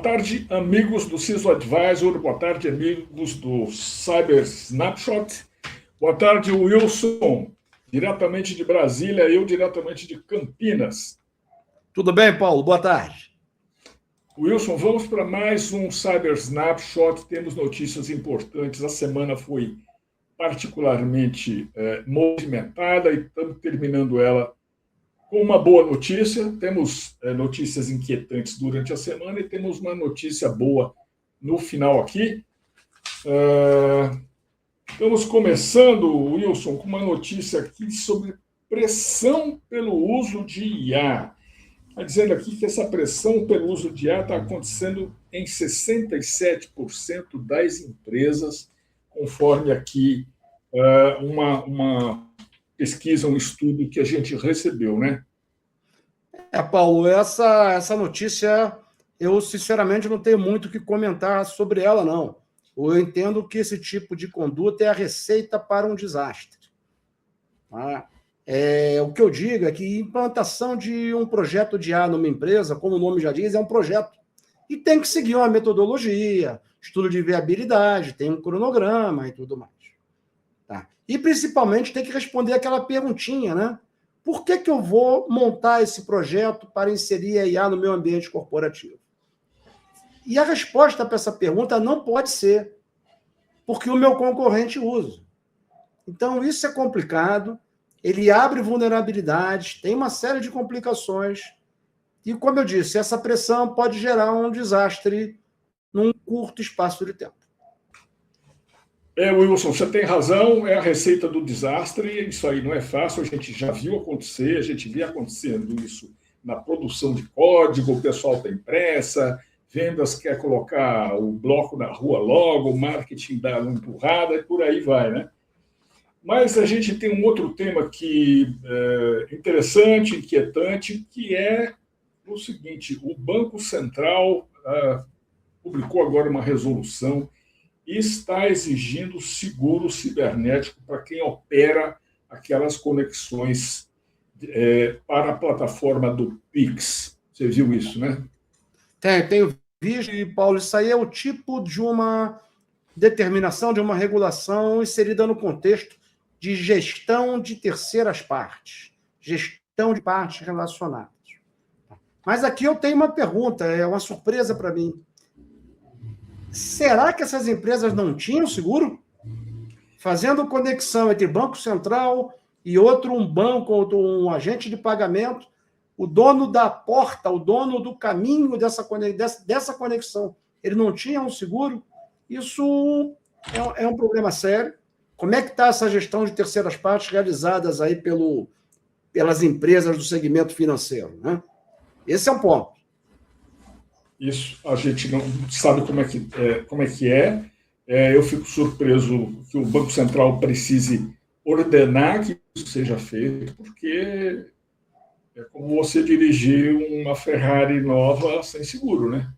tarde, amigos do CISO Advisor, boa tarde, amigos do Cyber Snapshot, boa tarde, Wilson, diretamente de Brasília, eu diretamente de Campinas. Tudo bem, Paulo? Boa tarde. Wilson, vamos para mais um Cyber Snapshot, temos notícias importantes, a semana foi particularmente movimentada e estamos terminando ela com uma boa notícia. Temos notícias inquietantes durante a semana e temos uma notícia boa no final aqui. Estamos começando, Wilson, com uma notícia aqui sobre pressão pelo uso de IA. Está dizendo aqui que essa pressão pelo uso de IA está acontecendo em 67% das empresas, conforme aqui uma pesquisa, um estudo que a gente recebeu, né? Paulo, essa notícia, eu sinceramente não tenho muito o que comentar sobre ela, não. Eu entendo que esse tipo de conduta é a receita para um desastre. O que eu digo é que implantação de um projeto de IA numa empresa, como o nome já diz, é um projeto. E tem que seguir uma metodologia, estudo de viabilidade, tem um cronograma e tudo mais. Tá? E, principalmente, tem que responder aquela perguntinha, né? Por que eu vou montar esse projeto para inserir a IA no meu ambiente corporativo? E a resposta para essa pergunta não pode ser porque o meu concorrente usa. Então, isso é complicado, ele abre vulnerabilidades, tem uma série de complicações, e, como eu disse, essa pressão pode gerar um desastre num curto espaço de tempo. Wilson, você tem razão, é a receita do desastre, isso aí não é fácil, a gente já viu acontecer, a gente vê acontecendo isso na produção de código, o pessoal tem pressa, vendas quer colocar o bloco na rua logo, o marketing dá uma empurrada e por aí vai, né? Mas a gente tem um outro tema aqui interessante, inquietante, que é o seguinte, o Banco Central publicou agora uma resolução e está exigindo seguro cibernético para quem opera aquelas conexões para a plataforma do Pix. Você viu isso, né? Tenho visto, Paulo, isso aí é o tipo de uma determinação, de uma regulação inserida no contexto de gestão de terceiras partes, gestão de partes relacionadas. Mas aqui eu tenho uma pergunta, é uma surpresa para mim. Será que essas empresas não tinham seguro? Fazendo conexão entre Banco Central e um banco, um agente de pagamento, o dono da porta, o dono do caminho dessa conexão, ele não tinha um seguro? Isso é um problema sério. Como é que está essa gestão de terceiras partes realizadas aí pelas empresas do segmento financeiro, né? Esse é um ponto. Isso a gente não sabe como é que é. Eu fico surpreso que o Banco Central precise ordenar que isso seja feito, porque é como você dirigir uma Ferrari nova sem seguro, né?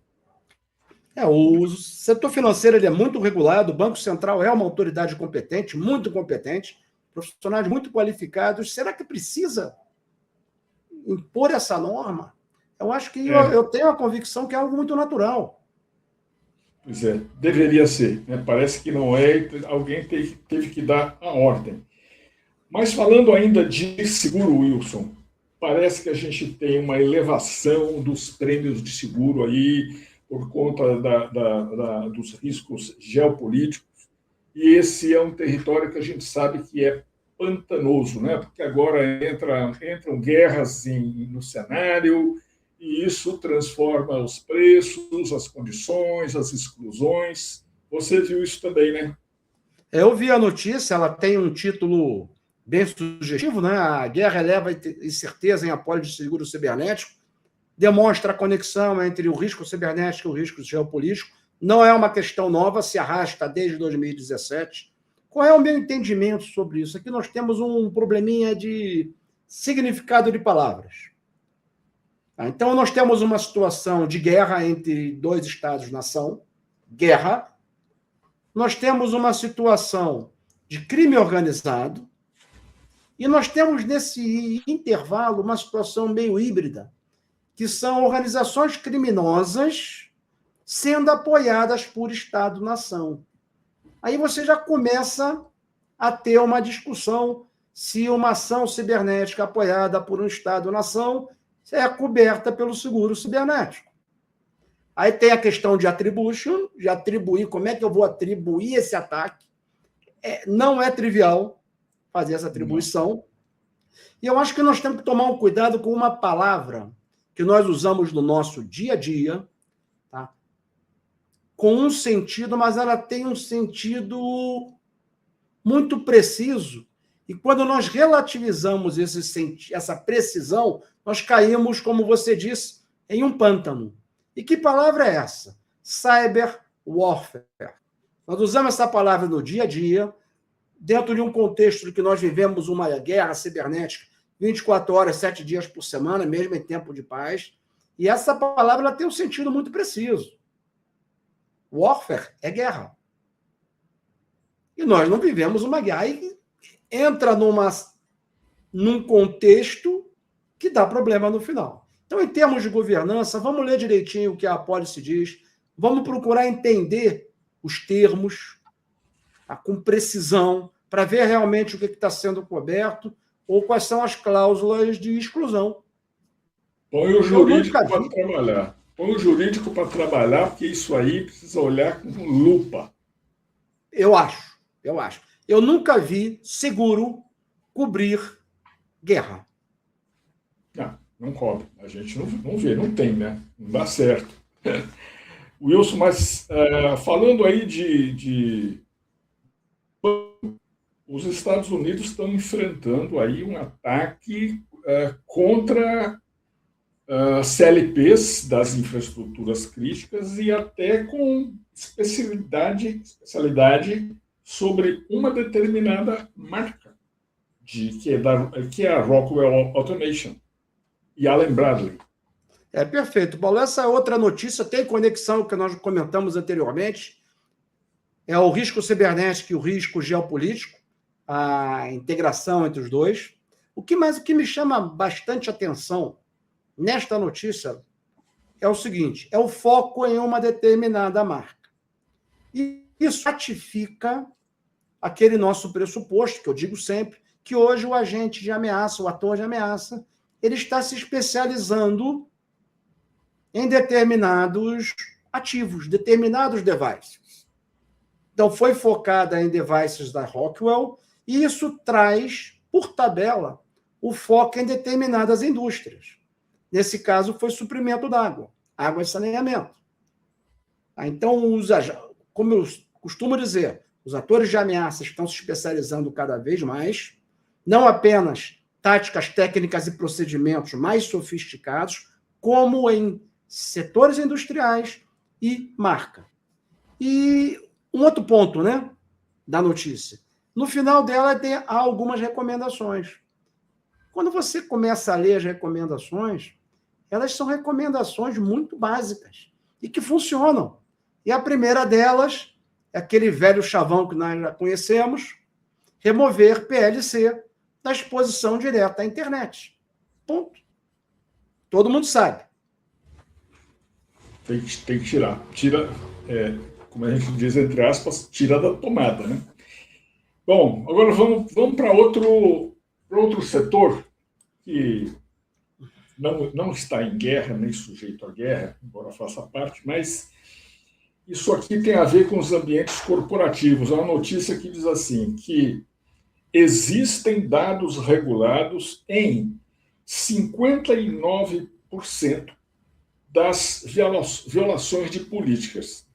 O setor financeiro ele é muito regulado, o Banco Central é uma autoridade competente, muito competente, profissionais muito qualificados. Será que precisa impor essa norma? Eu acho que eu tenho a convicção que é algo muito natural. Pois é, deveria ser, né? Parece que não é, alguém teve que dar a ordem. Mas falando ainda de seguro, Wilson, parece que a gente tem uma elevação dos prêmios de seguro aí por conta dos riscos geopolíticos, e esse é um território que a gente sabe que é pantanoso, né? Porque agora entram guerras no cenário, e isso transforma os preços, as condições, as exclusões. Você viu isso também, né? Eu vi a notícia, ela tem um título bem sugestivo, né? A guerra eleva incerteza em apoio de seguro cibernético, demonstra a conexão entre o risco cibernético e o risco geopolítico. Não é uma questão nova, se arrasta desde 2017. Qual é o meu entendimento sobre isso? Aqui nós temos um probleminha de significado de palavras. Então, nós temos uma situação de guerra entre dois estados-nação, guerra. Nós temos uma situação de crime organizado. E nós temos, nesse intervalo, uma situação meio híbrida, que são organizações criminosas sendo apoiadas por Estado-nação. Aí você já começa a ter uma discussão se uma ação cibernética apoiada por um Estado-nação é coberta pelo seguro cibernético. Aí tem a questão de attribution, de atribuir, como é que eu vou atribuir esse ataque. Não é trivial fazer essa atribuição. E eu acho que nós temos que tomar um cuidado com uma palavra que nós usamos no nosso dia a dia, tá? Com um sentido, mas ela tem um sentido muito preciso. E quando nós relativizamos essa precisão, nós caímos, como você disse, em um pântano. E que palavra é essa? Cyber warfare. Nós usamos essa palavra no dia a dia, dentro de um contexto de que nós vivemos uma guerra cibernética 24 horas, 7 dias por semana, mesmo em tempo de paz. E essa palavra ela tem um sentido muito preciso. Warfare é guerra. E nós não vivemos uma guerra. Aí entra num contexto que dá problema no final. Então, em termos de governança, vamos ler direitinho o que a Policy diz, vamos procurar entender os termos, tá, com precisão, para ver realmente o que está sendo coberto ou quais são as cláusulas de exclusão. Põe o jurídico para trabalhar. Põe o jurídico para trabalhar, porque isso aí precisa olhar com lupa. Eu acho. Eu nunca vi seguro cobrir guerra. Não cobre. A gente não vê, não tem, né? Não dá certo. Wilson, mas falando aí os Estados Unidos estão enfrentando aí um ataque contra CLPs das infraestruturas críticas e até com especialidade sobre uma determinada marca, que é a Rockwell Automation e Allen Bradley. Perfeito, Paulo. Essa outra notícia tem conexão com o que nós comentamos anteriormente. É o risco cibernético e o risco geopolítico, a integração entre os dois. O que me chama bastante atenção nesta notícia é o seguinte, é o foco em uma determinada marca. E isso ratifica aquele nosso pressuposto, que eu digo sempre, que hoje o agente de ameaça, o ator de ameaça, ele está se especializando em determinados ativos, determinados devices. Então, foi focada em devices da Rockwell, e isso traz, por tabela, o foco em determinadas indústrias. Nesse caso, foi suprimento d'água, água e saneamento. Então, como eu costumo dizer, os atores de ameaça estão se especializando cada vez mais, não apenas táticas técnicas e procedimentos mais sofisticados, como em setores industriais e marca. E um outro ponto, né, da notícia. No final dela tem algumas recomendações. Quando você começa a ler as recomendações, elas são recomendações muito básicas e que funcionam. E a primeira delas é aquele velho chavão que nós já conhecemos, remover PLC da exposição direta à internet. Ponto. Todo mundo sabe. Tem que tirar. Como a gente diz, entre aspas, tira da tomada, né? Bom, agora vamos para outro setor que não está em guerra, nem sujeito à guerra, embora faça parte, mas isso aqui tem a ver com os ambientes corporativos. Há uma notícia que diz assim, que existem dados regulados em 59% das violações de políticas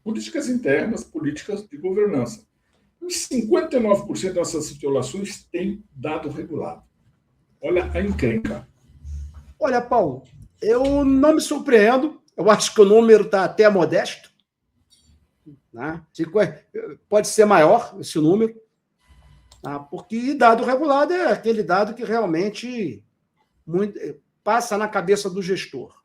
internas, políticas de governança. 59% dessas violações têm dado regulado. Olha a encrenca. Olha, Paulo, eu não me surpreendo. Eu acho que o número está até modesto. Né? Pode ser maior esse número. Porque dado regulado é aquele dado que realmente passa na cabeça do gestor.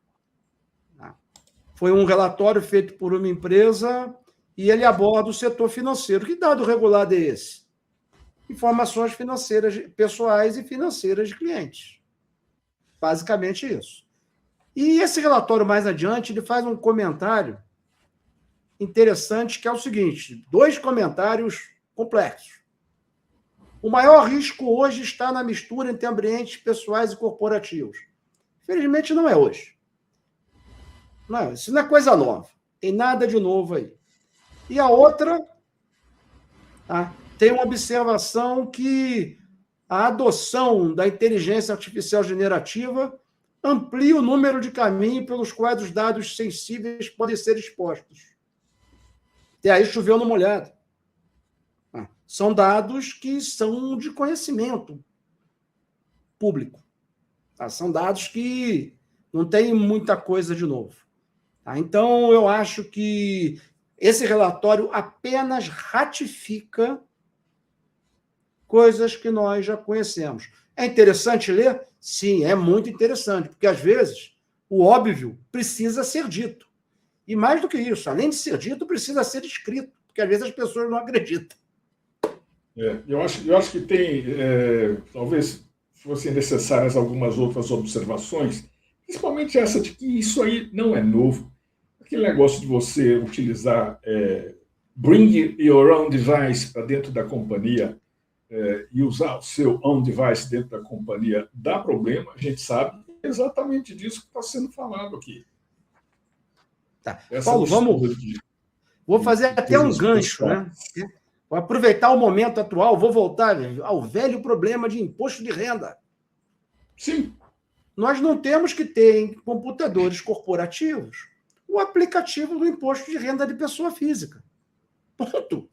Foi um relatório feito por uma empresa e ele aborda o setor financeiro. Que dado regulado é esse? Informações financeiras pessoais e financeiras de clientes. Basicamente isso. E esse relatório, mais adiante, ele faz um comentário interessante, que é o seguinte: 2 comentários complexos. O maior risco hoje está na mistura entre ambientes pessoais e corporativos. Infelizmente, não é hoje. Não, isso não é coisa nova. Tem nada de novo aí. E a outra, tem uma observação que a adoção da inteligência artificial generativa amplia o número de caminhos pelos quais os dados sensíveis podem ser expostos. E aí choveu no molhado. São dados que são de conhecimento público. São dados que não tem muita coisa de novo. Então, eu acho que esse relatório apenas ratifica coisas que nós já conhecemos. É interessante ler? Sim, é muito interessante, porque, às vezes, o óbvio precisa ser dito. E mais do que isso, além de ser dito, precisa ser escrito, porque, às vezes, as pessoas não acreditam. Eu acho que tem, talvez fossem necessárias algumas outras observações, principalmente essa de que isso aí não é novo. Aquele negócio de você utilizar bring your own device para dentro da companhia e usar o seu own device dentro da companhia dá problema, a gente sabe exatamente disso que está sendo falado aqui. Paulo, vou fazer até um gancho, né? Vou aproveitar o momento atual, vou voltar ao velho problema de imposto de renda. Sim. Nós não temos que ter em computadores corporativos o aplicativo do imposto de renda de pessoa física. Ponto.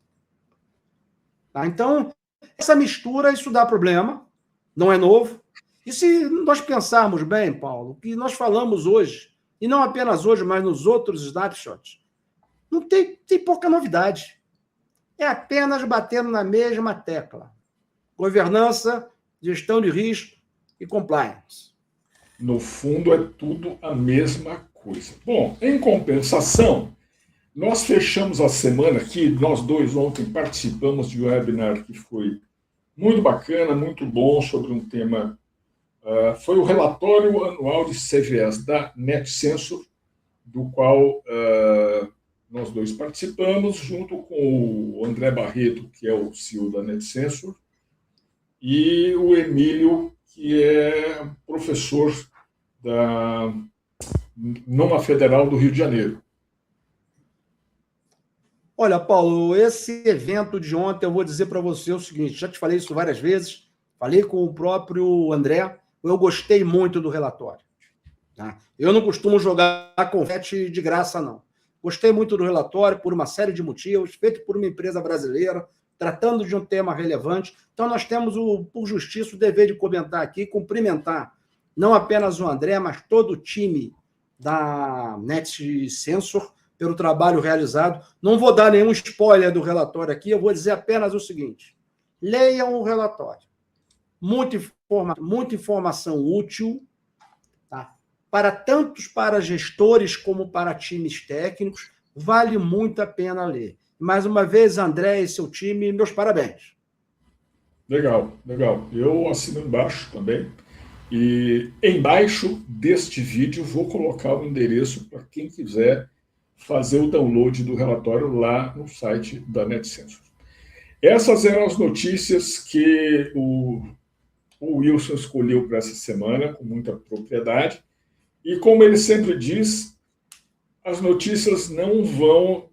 Então, essa mistura, isso dá problema, não é novo. E se nós pensarmos bem, Paulo, que nós falamos hoje, e não apenas hoje, mas nos outros snapshots, não tem pouca novidade. É apenas batendo na mesma tecla. Governança, gestão de risco e compliance. No fundo, é tudo a mesma coisa. Bom, em compensação, nós fechamos a semana aqui, nós dois ontem participamos de um webinar que foi muito bacana, muito bom, sobre um tema, foi o relatório anual de CVEs da NetSensor, do qual nós dois participamos, junto com o André Barreto, que é o CEO da NetSensor, e o Emílio, que é professor da Numa Federal do Rio de Janeiro. Olha, Paulo, esse evento de ontem, eu vou dizer para você o seguinte, já te falei isso várias vezes, falei com o próprio André, eu gostei muito do relatório. Tá? Eu não costumo jogar confete de graça, não. Gostei muito do relatório por uma série de motivos, feito por uma empresa brasileira, tratando de um tema relevante. Então, nós temos, por justiça, o dever de comentar aqui, cumprimentar não apenas o André, mas todo o time da NetSensor pelo trabalho realizado. Não vou dar nenhum spoiler do relatório aqui, eu vou dizer apenas o seguinte: leiam o relatório. Muita informação útil, tá? Para gestores como para times técnicos, vale muito a pena ler. Mais uma vez, André e seu time, meus parabéns. Legal, legal. Eu assino embaixo também. E embaixo deste vídeo vou colocar o endereço para quem quiser fazer o download do relatório lá no site da NetSensor. Essas eram as notícias que o Wilson escolheu para essa semana, com muita propriedade. E como ele sempre diz, as notícias não vão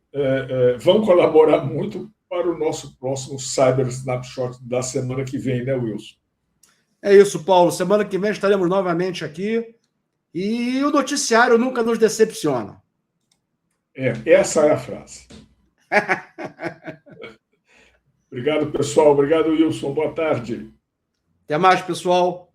colaborar muito para o nosso próximo Cyber Snapshot da semana que vem, né, Wilson? É isso, Paulo. Semana que vem estaremos novamente aqui e o noticiário nunca nos decepciona. Essa é a frase. Obrigado, pessoal. Obrigado, Wilson. Boa tarde. Até mais, pessoal.